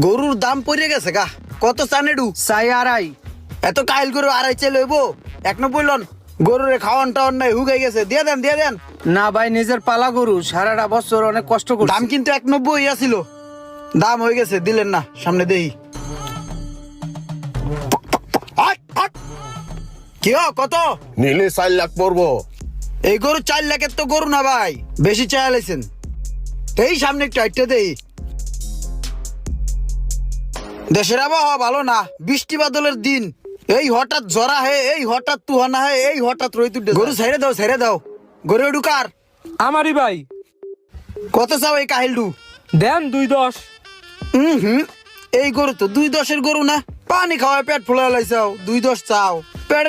গরুর দাম পড়ে গেছে গা, কত চানেডু? চাই আড়াই। এত কাইল গরু আড়াই চাই লইব? 190 লন। গরুরে খাওয়ান টাওয়ান নাই, হুগাই গেছে, দিয়ে দেন। না ভাই, নিজের পালা গরু, সারাটা বছর অনেক কষ্ট দাম করছি। কিন্তু 190 আছিল, দাম হয়ে গেছে, দিলেন না, সামনে দেই। কি কত নিলে 4 লাখ পড়বো। এই গরু? 4 লাখের তো গরু না ভাই, বেশি চাই লাইছেন। এই সামনে একটু হাইটটা দেই। দেশের আবহাওয়া ভালো না, বৃষ্টি বাদলের দিন, এই হঠাৎ জরা হে, এই হঠাৎ তুহানা হে, এই হঠাৎ রই তুই। গরু ছেড়ে দাও। গরু ঢুকার আমারই ভাই। কত চাও এই কাহিলডু? দেন 2.10। এই গরু তো 2.10 গরু না, পানি খাওয়ায় পেট ফুলা লাইছাও, 2.10 চাও? পেট